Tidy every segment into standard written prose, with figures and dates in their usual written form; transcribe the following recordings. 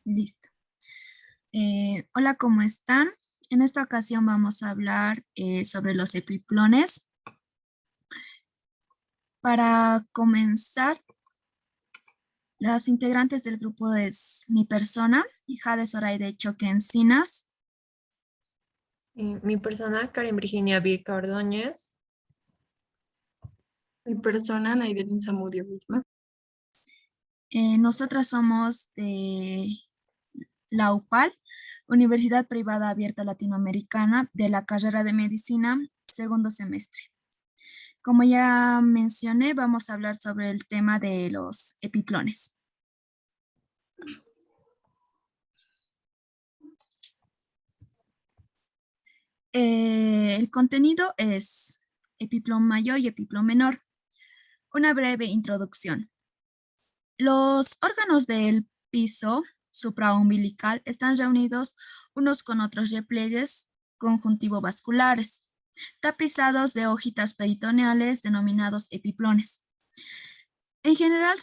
Listo. Hola, ¿cómo están? En esta ocasión vamos a hablar sobre los epiplones. Para comenzar, las integrantes del grupo es mi persona, hija de Zoraide Choque Encinas. Mi persona, Karen Virginia Virca Ordóñez. Mi persona, Naidelin Zamudio misma. Nosotras somos de la UPAL, Universidad Privada Abierta Latinoamericana, de la carrera de Medicina, segundo semestre. Como ya mencioné, vamos a hablar sobre el tema de los epiplones. El contenido es epiplón mayor y epiplón menor. Una breve introducción. Los órganos del piso supraumbilical están reunidos unos con otros repliegues conjuntivo-vasculares, tapizados de hojitas peritoneales denominados epiplones. En general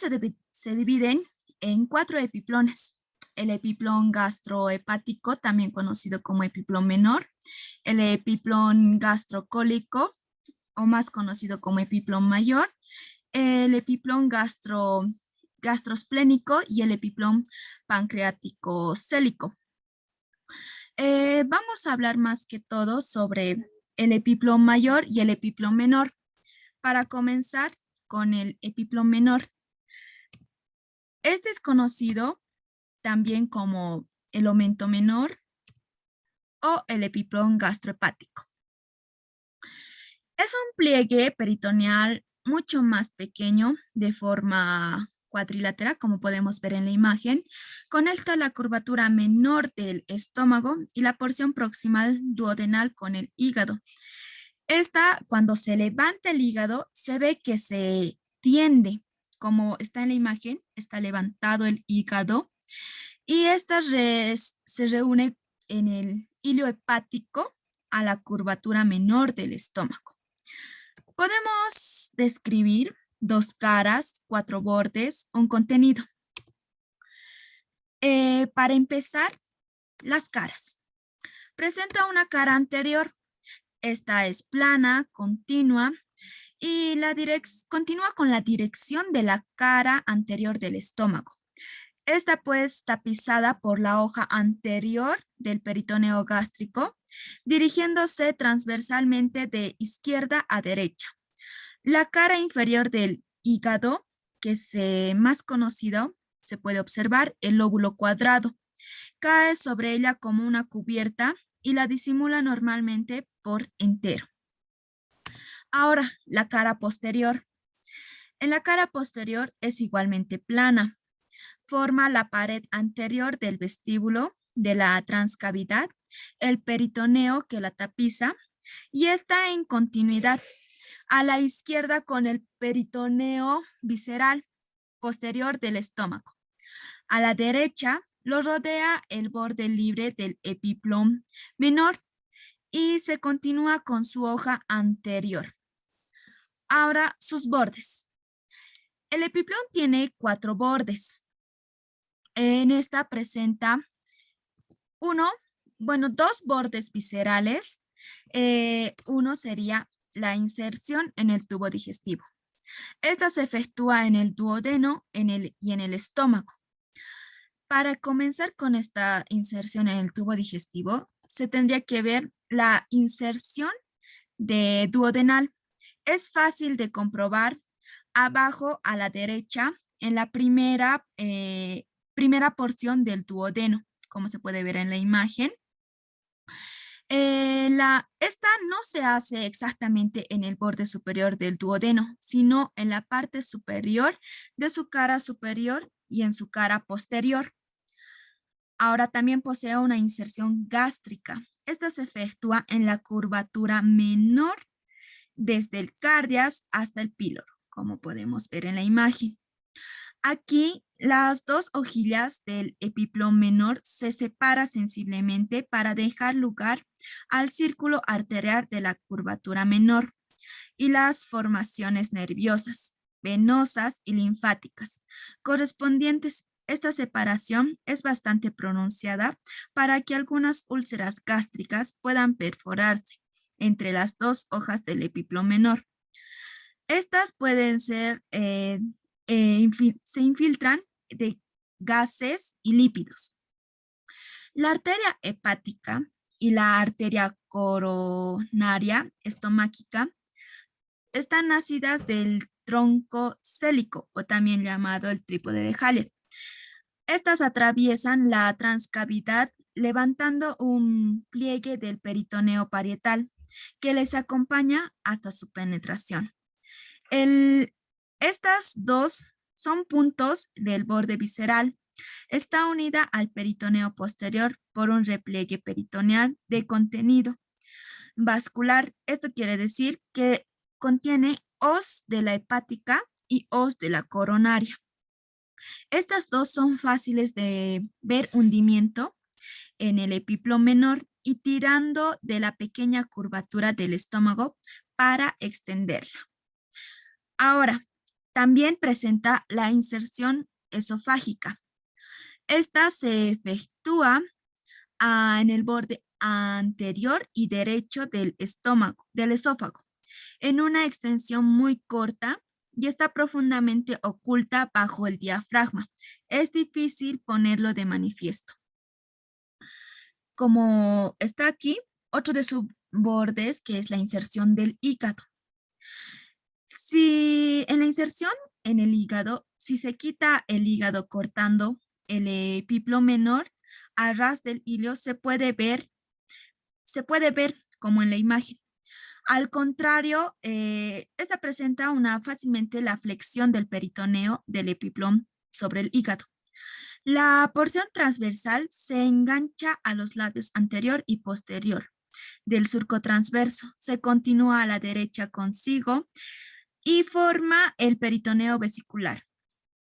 se dividen en 4 epiplones: el epiplón gastrohepático, también conocido como epiplón menor, el epiplón gastrocólico, o más conocido como epiplón mayor, el epiplón gastrosplénico y el epiplón pancreático célico. Vamos a hablar más que todo sobre el epiplón mayor y el epiplón menor. Para comenzar con el epiplón menor, es desconocido también como el aumento menor o el epiplón gastrohepático. Es un pliegue peritoneal mucho más pequeño, de forma cuadrilátera, como podemos ver en la imagen. Conecta la curvatura menor del estómago y la porción proximal duodenal con el hígado. Cuando se levanta el hígado, se ve que se tiende, como está en la imagen, está levantado el hígado, y se reúne en el hilo hepático a la curvatura menor del estómago. Podemos describir 2 caras, 4 bordes, un contenido. Para empezar, las caras. Presenta una cara anterior. Esta es plana, continua, y continúa con la dirección de la cara anterior del estómago. Esta pues tapizada por la hoja anterior del peritoneo gástrico, dirigiéndose transversalmente de izquierda a derecha. La cara inferior del hígado, que es más conocido, se puede observar el lóbulo cuadrado. Cae sobre ella como una cubierta y la disimula normalmente por entero. Ahora, la cara posterior. En la cara posterior es igualmente plana. Forma la pared anterior del vestíbulo de la transcavidad, el peritoneo que la tapiza, y está en continuidad a la izquierda con el peritoneo visceral posterior del estómago. A la derecha lo rodea el borde libre del epiplón menor y se continúa con su hoja anterior. Ahora, sus bordes. El epiplón tiene 4 bordes. En esta presenta 2 bordes viscerales. Uno sería la inserción en el tubo digestivo. Esta se efectúa en el duodeno y en el estómago. Para comenzar con esta inserción en el tubo digestivo, se tendría que ver la inserción de duodenal. Es fácil de comprobar abajo a la derecha en la primera porción del duodeno, como se puede ver en la imagen. Esta no se hace exactamente en el borde superior del duodeno, sino en la parte superior de su cara superior y en su cara posterior. Ahora también posee una inserción gástrica. Esta se efectúa en la curvatura menor desde el cardias hasta el píloro, como podemos ver en la imagen. Aquí las 2 hojillas del epiplón menor se separan sensiblemente para dejar lugar al círculo arterial de la curvatura menor y las formaciones nerviosas, venosas y linfáticas correspondientes. esta separación es bastante pronunciada para que algunas úlceras gástricas puedan perforarse entre las dos hojas del epiplo menor. Estas pueden ser, se infiltran de gases y lípidos. La arteria hepática y la arteria coronaria estomáquica están nacidas del tronco célico o también llamado el trípode de Haller. Estas atraviesan la transcavidad levantando un pliegue del peritoneo parietal que les acompaña hasta su penetración. Estas dos son puntos del borde visceral. Está unida al peritoneo posterior por un repliegue peritoneal de contenido vascular. Esto quiere decir que contiene os de la hepática y os de la coronaria. Estas dos son fáciles de ver hundimiento en el epiplo menor y tirando de la pequeña curvatura del estómago para extenderla. Ahora, también presenta la inserción esofágica. Esta se efectúa en el borde anterior y derecho del esófago, en una extensión muy corta y está profundamente oculta bajo el diafragma. Es difícil ponerlo de manifiesto. Como está aquí, otro de sus bordes, que es la inserción del hígado. Si en la inserción en el hígado, si se quita el hígado cortando el epiplo menor, a ras del hilo se puede ver como en la imagen. Al contrario, esta presenta fácilmente la flexión del peritoneo del epiplom sobre el hígado. La porción transversal se engancha a los labios anterior y posterior del surco transverso. Se continúa a la derecha consigo y forma el peritoneo vesicular.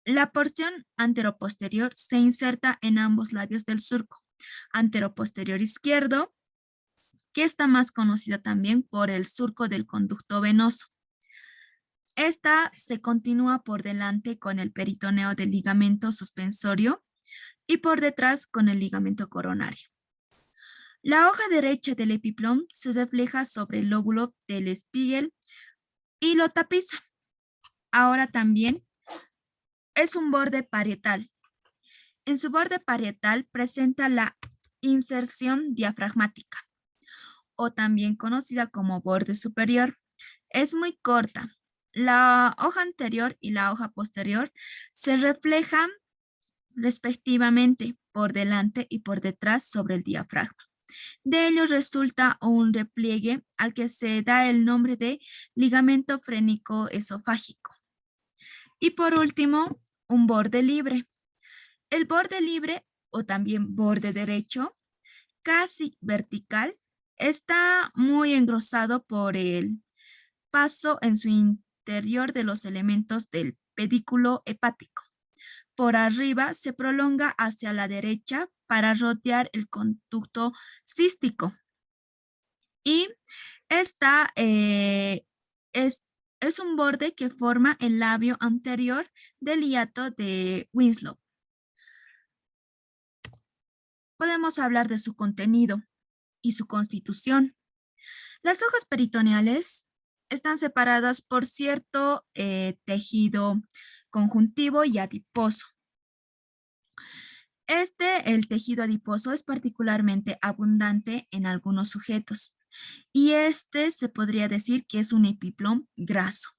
La porción anteroposterior se inserta en ambos labios del surco anteroposterior izquierdo, que está más conocida también por el surco del conducto venoso. Esta se continúa por delante con el peritoneo del ligamento suspensorio y por detrás con el ligamento coronario. La hoja derecha del epiplom se refleja sobre el lóbulo del Spiegel y lo tapiza. Ahora también es un borde parietal. En su borde parietal presenta la inserción diafragmática, o también conocida como borde superior. Es muy corta. La hoja anterior y la hoja posterior se reflejan respectivamente por delante y por detrás sobre el diafragma. De ello resulta un repliegue al que se da el nombre de ligamento frénico esofágico. Y por último, un borde libre. El borde libre, o también borde derecho, casi vertical, está muy engrosado por el paso en su interior de los elementos del pedículo hepático. Por arriba se prolonga hacia la derecha para rodear el conducto cístico. Y esta es un borde que forma el labio anterior del hiato de Winslow. Podemos hablar de su contenido y su constitución. Las hojas peritoneales están separadas por cierto tejido conjuntivo y adiposo. El tejido adiposo es particularmente abundante en algunos sujetos y se podría decir que es un epiplom graso.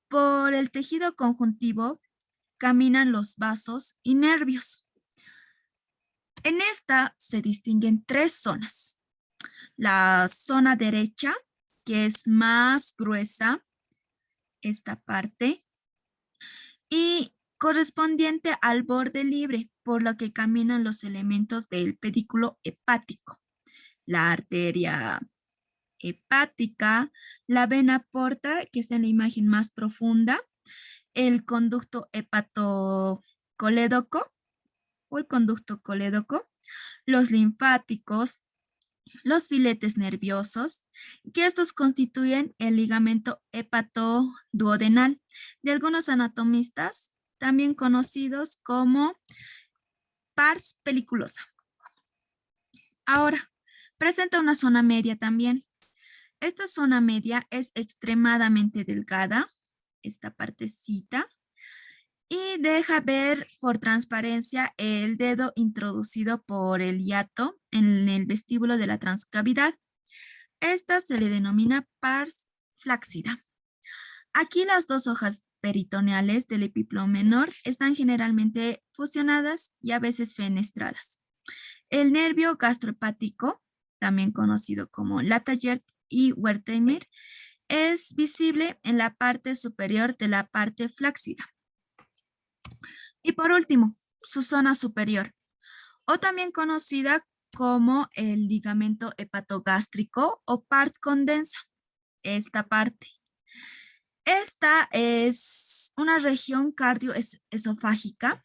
Por el tejido conjuntivo caminan los vasos y nervios. En esta se distinguen tres zonas. La zona derecha, que es más gruesa, esta parte, y correspondiente al borde libre, por lo que caminan los elementos del pedículo hepático. La arteria hepática, la vena porta, que es en la imagen más profunda, el conducto hepatocolédoco o el conducto colédoco, los linfáticos, los filetes nerviosos, que estos constituyen el ligamento hepatoduodenal. De algunos anatomistas también conocidos como pars peliculosa. Ahora, presenta una zona media también. Esta zona media es extremadamente delgada, esta partecita, y deja ver por transparencia el dedo introducido por el hiato en el vestíbulo de la transcavidad. Esta se le denomina pars flácida. Aquí las dos hojas peritoneales del epiplón menor están generalmente fusionadas y a veces fenestradas. El nervio gastrohepático, también conocido como Latallet y Wertheimer, es visible en la parte superior de la parte flácida. Y por último, su zona superior, o también conocida como el ligamento hepatogástrico o pars condensa, esta parte. Esta es una región cardioesofágica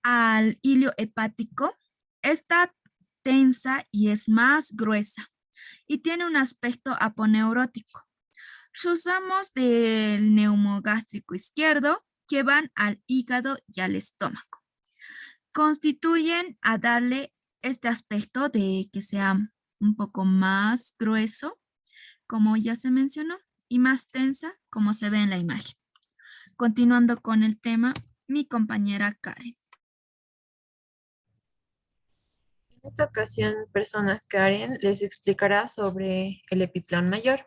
al hilio hepático. Está tensa y es más gruesa y tiene un aspecto aponeurótico. Sus ramos del neumogástrico izquierdo que van al hígado y al estómago constituyen a darle este aspecto de que sea un poco más grueso, como ya se mencionó, y más tensa, como se ve en la imagen. Continuando con el tema, mi compañera Karen. En esta ocasión, persona Karen les explicará sobre el epiplón mayor.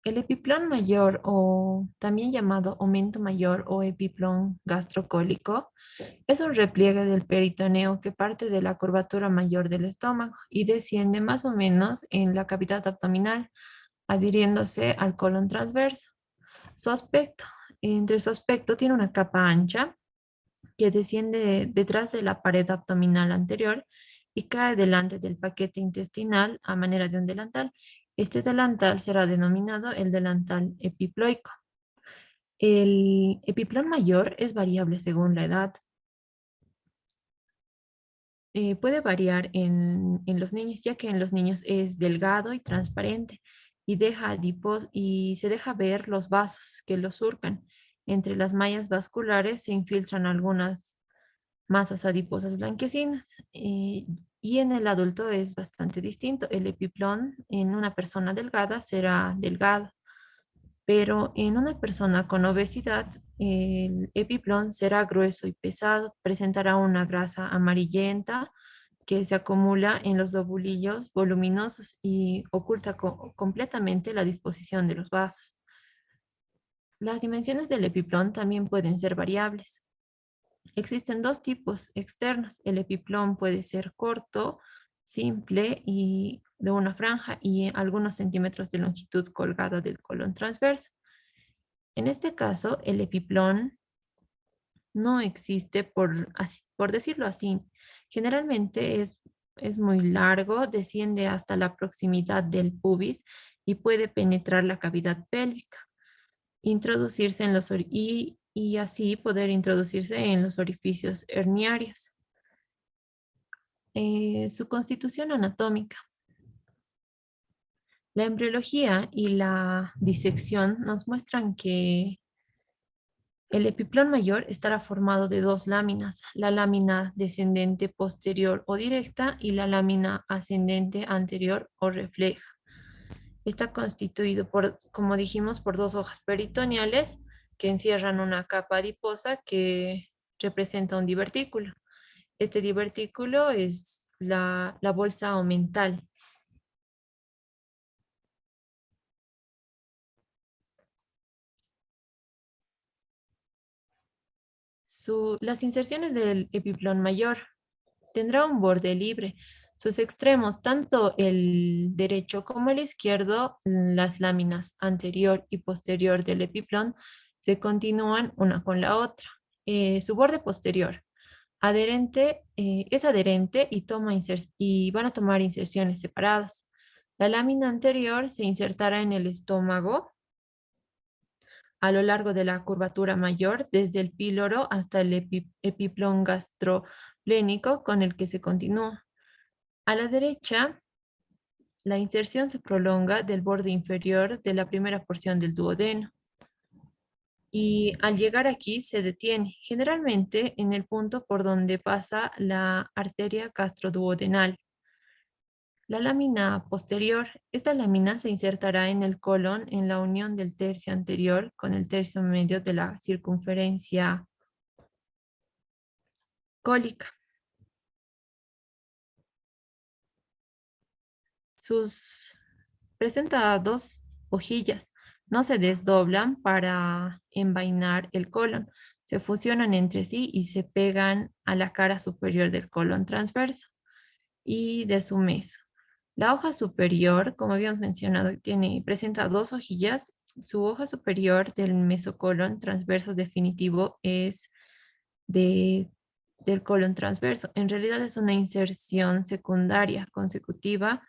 El epiplón mayor, o también llamado aumento mayor o epiplón gastrocólico, es un repliegue del peritoneo que parte de la curvatura mayor del estómago y desciende más o menos en la cavidad abdominal, adhiriéndose al colon transverso. Su aspecto, entre su aspecto tiene una capa ancha que desciende detrás de la pared abdominal anterior y cae delante del paquete intestinal a manera de un delantal. Este delantal será denominado el delantal epiploico. El epiplón mayor es variable según la edad. Puede variar en los niños, ya que en los niños es delgado y transparente y se deja ver los vasos que lo surcan. Entre las mallas vasculares se infiltran algunas masas adiposas blanquecinas. Y en el adulto es bastante distinto. El epiplón en una persona delgada será delgado, pero en una persona con obesidad el epiplón será grueso y pesado, presentará una grasa amarillenta que se acumula en los lobulillos voluminosos y oculta completamente la disposición de los vasos. Las dimensiones del epiplón también pueden ser variables. Existen dos tipos externos. El epiplón puede ser corto, simple y de una franja y algunos centímetros de longitud colgada del colon transverso. En este caso, el epiplón no existe por decirlo así. Generalmente es muy largo, desciende hasta la proximidad del pubis y puede penetrar la cavidad pélvica, introducirse en y así poder introducirse en los orificios herniarios. Su constitución anatómica. La embriología y la disección nos muestran que el epiplón mayor estará formado de dos láminas, la lámina descendente posterior o directa y la lámina ascendente anterior o refleja. Está constituido por, como dijimos, por dos hojas peritoneales que encierran una capa adiposa que representa un divertículo. Este divertículo es la bolsa omental. Las inserciones del epiplón mayor tendrá un borde libre. Sus extremos, tanto el derecho como el izquierdo, las láminas anterior y posterior del epiplón, se continúan una con la otra. Su borde posterior es adherente y van a tomar inserciones separadas. La lámina anterior se insertará en el estómago a lo largo de la curvatura mayor, desde el píloro hasta el epiplón gastroplénico con el que se continúa. A la derecha, La inserción se prolonga del borde inferior de la primera porción del duodeno y al llegar aquí se detiene, generalmente en el punto por donde pasa la arteria gastroduodenal. La lámina posterior, esta lámina se insertará en el colon en la unión del tercio anterior con el tercio medio de la circunferencia cólica. Presenta dos hojillas, no se desdoblan para envainar el colon, se fusionan entre sí y se pegan a la cara superior del colon transverso y de su meso. La hoja superior, como habíamos mencionado, presenta dos hojillas. Su hoja superior del mesocolon transverso definitivo es de, del colon transverso. En realidad es una inserción secundaria consecutiva.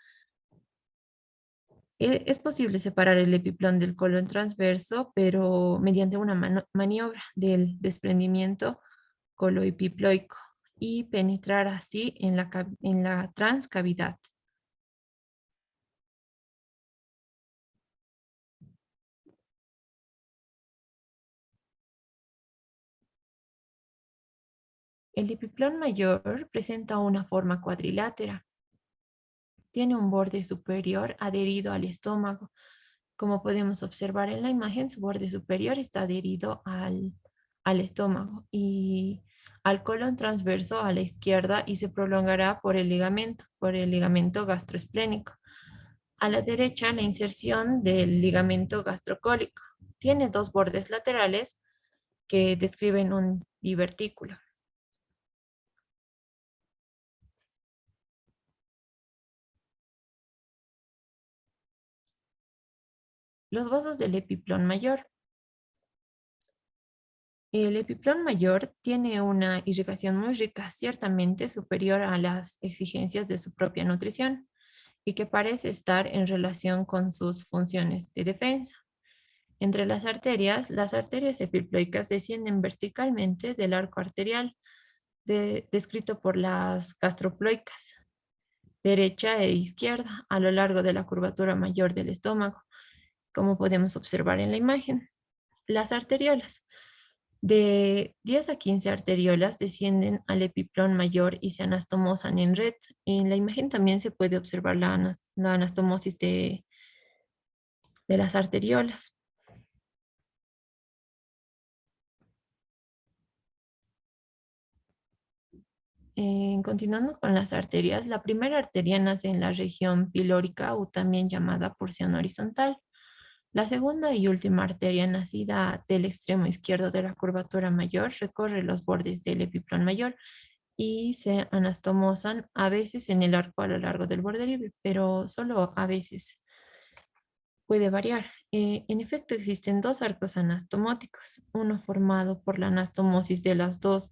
Es posible separar el epiplón del colon transverso, pero mediante una maniobra del desprendimiento coloepiploico y penetrar así en la transcavidad. El epiplón mayor presenta una forma cuadrilátera. Tiene un borde superior adherido al estómago. Como podemos observar en la imagen, su borde superior está adherido al estómago y al colon transverso a la izquierda y se prolongará por el ligamento gastroesplénico. A la derecha, la inserción del ligamento gastrocólico. Tiene dos bordes laterales que describen un divertículo. Los vasos del epiplón mayor. El epiplón mayor tiene una irrigación muy rica, ciertamente superior a las exigencias de su propia nutrición y que parece estar en relación con sus funciones de defensa. Entre las arterias epiploicas descienden verticalmente del arco arterial, descrito por las gastroploicas, derecha e izquierda, a lo largo de la curvatura mayor del estómago, como podemos observar en la imagen. Las arteriolas. De 10 a 15 arteriolas descienden al epiplón mayor y se anastomosan en red. En la imagen también se puede observar la anastomosis de las arteriolas. Continuando con las arterias, la primera arteria nace en la región pilórica o también llamada porción horizontal. La segunda y última arteria nacida del extremo izquierdo de la curvatura mayor recorre los bordes del epiplón mayor y se anastomosan a veces en el arco a lo largo del borde libre, pero solo a veces puede variar. En efecto, existen dos arcos anastomóticos, uno formado por la anastomosis de las dos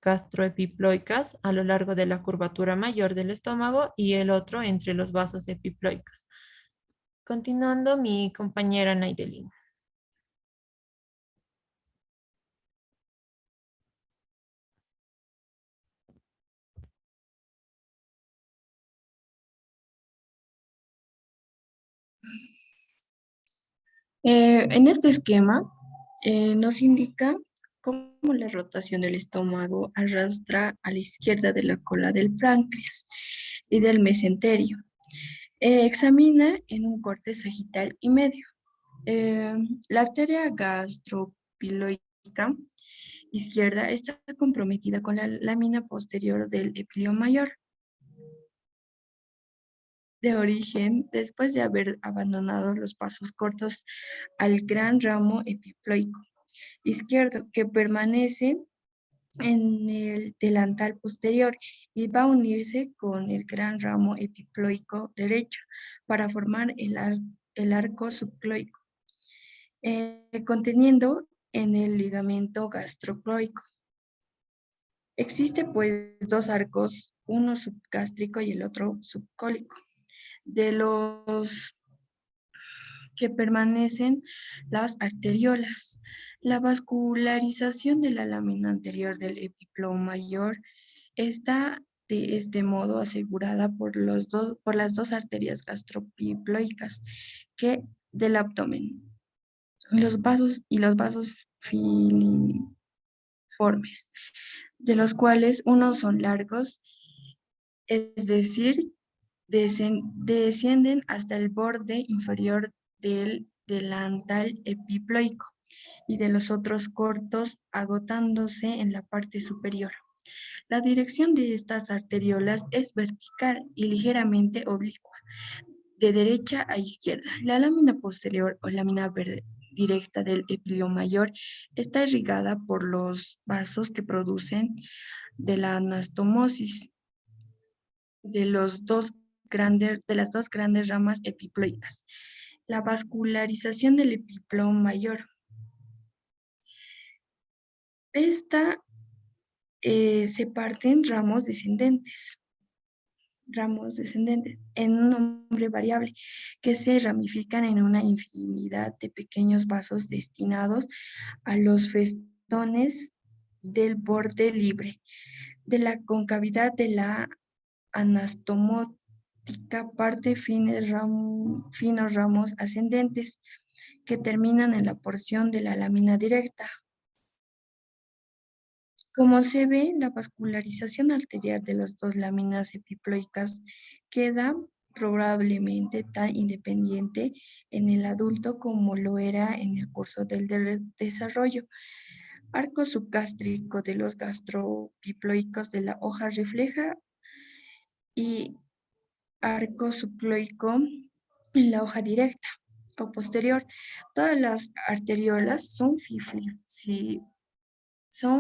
gastroepiploicas a lo largo de la curvatura mayor del estómago y el otro entre los vasos epiploicos. Continuando, mi compañera Naidelin. En este esquema nos indica cómo la rotación del estómago arrastra a la izquierda de la cola del páncreas y del mesenterio. Examina en un corte sagital y medio. Eh, la arteria gastropiloica izquierda está comprometida con la lámina posterior del epilio mayor de origen después de haber abandonado los pasos cortos al gran ramo epiploico izquierdo que permanece en el delantal posterior y va a unirse con el gran ramo epiploico derecho para formar el arco subcloico, conteniendo en el ligamento gastrocloico. Existe pues dos arcos, uno subgástrico y el otro subcólico. De los que permanecen las arteriolas. La vascularización de la lámina anterior del epiplón mayor está de este modo asegurada por las dos arterias gastropiploicas que del abdomen. Los vasos filiformes, de los cuales unos son largos, es decir, descienden hasta el borde inferior del delantal epiploico y de los otros cortos agotándose en la parte superior. La dirección de estas arteriolas es vertical y ligeramente oblicua, de derecha a izquierda. La lámina posterior o lámina directa del epilio mayor está irrigada por los vasos que producen de la anastomosis de las dos grandes ramas epiploicas. La vascularización del epiplo mayor. Esta se parte en ramos descendentes, en un nombre variable, que se ramifican en una infinidad de pequeños vasos destinados a los festones del borde libre de la concavidad de la anastomótica parte finos ramos ascendentes que terminan en la porción de la lámina directa. Como se ve, la vascularización arterial de las dos láminas epiploicas queda probablemente tan independiente en el adulto como lo era en el curso del desarrollo. Arco subgástrico de los gastropiploicos de la hoja refleja y arco subcloico en la hoja directa o posterior. Todas las arteriolas son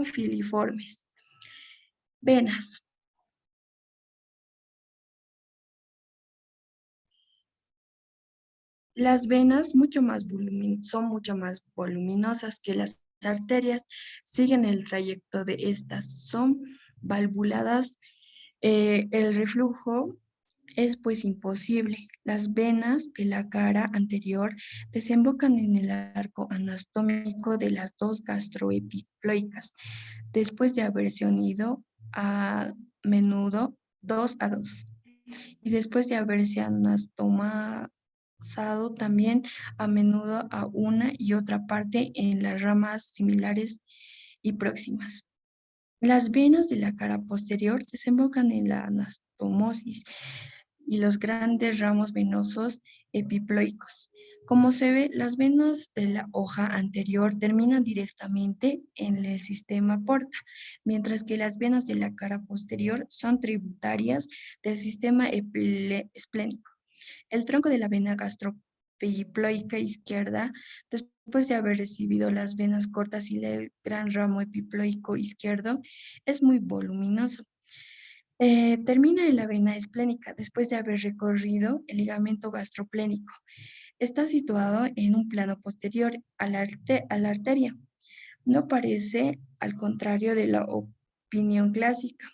filiformes. Venas. Las venas son mucho más voluminosas que las arterias, siguen el trayecto de estas, son valvuladas. El reflujo es pues imposible. Las venas de la cara anterior desembocan en el arco anastómico de las dos gastroepiploicas, después de haberse unido a menudo 2 a 2 y después de haberse anastomado también a menudo a una y otra parte en las ramas similares y próximas. Las venas de la cara posterior desembocan en la anastomosis y los grandes ramos venosos epiploicos. Como se ve, las venas de la hoja anterior terminan directamente en el sistema porta, mientras que las venas de la cara posterior son tributarias del sistema esplénico. El tronco de la vena gastropiploica izquierda, después de haber recibido las venas cortas y el gran ramo epiploico izquierdo, es muy voluminoso. Termina en la vena esplénica después de haber recorrido el ligamento gastroplénico. Está situado en un plano posterior a la arteria. No parece, al contrario de la opinión clásica,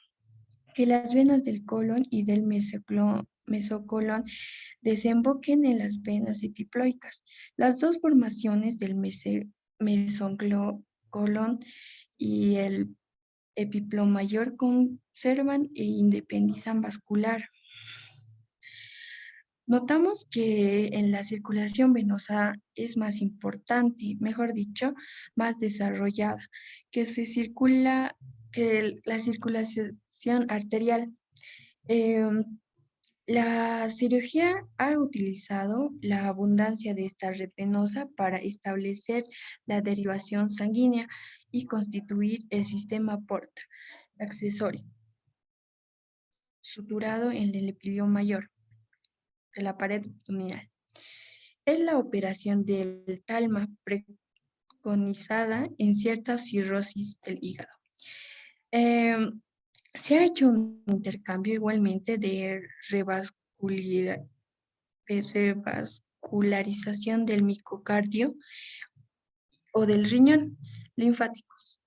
que las venas del colon y del mesocolon desemboquen en las venas epiploicas. Las dos formaciones del mesocolon y el epiplo mayor conservan e independizan vascular. Notamos que en la circulación venosa es más importante, mejor dicho, más desarrollada, que la circulación arterial. La cirugía ha utilizado la abundancia de esta red venosa para establecer la derivación sanguínea y constituir el sistema porta accesorio, suturado en el epilio mayor de la pared abdominal. Es la operación del talma preconizada en cierta cirrosis del hígado. Se ha hecho un intercambio igualmente de revascularización del micocardio o del riñón linfáticos.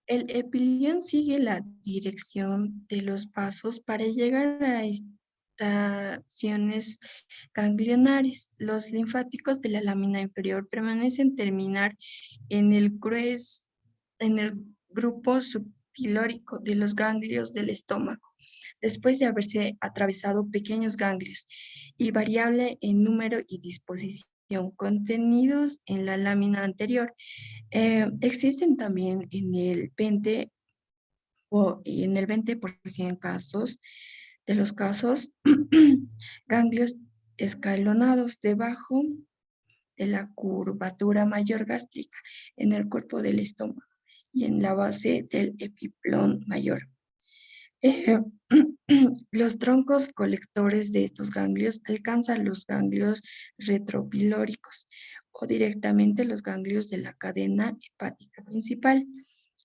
El epilión sigue la dirección de los vasos para llegar a estaciones ganglionares. Los linfáticos de la lámina inferior permanecen terminar en el en el grupo subpilórico de los ganglios del estómago, después de haberse atravesado pequeños ganglios y variable en número y disposición contenidos en la lámina anterior. Existen también en el 20% de los casos ganglios escalonados debajo de la curvatura mayor gástrica en el cuerpo del estómago y en la base del epiplón mayor. Eh, los troncos colectores de estos ganglios alcanzan los ganglios retropilóricos o directamente los ganglios de la cadena hepática principal.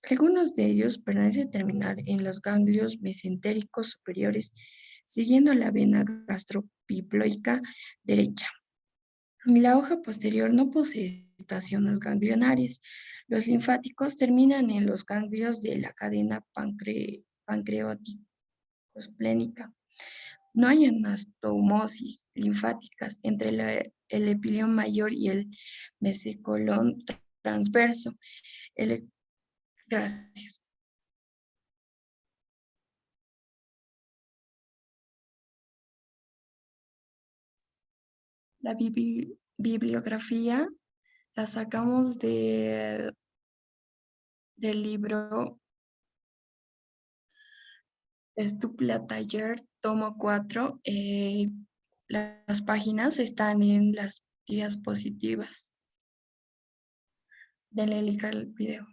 Algunos de ellos parecen terminar en los ganglios mesentéricos superiores, siguiendo la vena gastropiploica derecha. La hoja posterior no posee estaciones ganglionarias. Los linfáticos terminan en los ganglios de la cadena pancreático-esplénica. No hay anastomosis linfáticas entre el epilión mayor y el mesecolón transverso. Gracias. La bibliografía la sacamos del libro Stupla Taller, tomo 4. Las páginas están en las diapositivas. Denle like al video.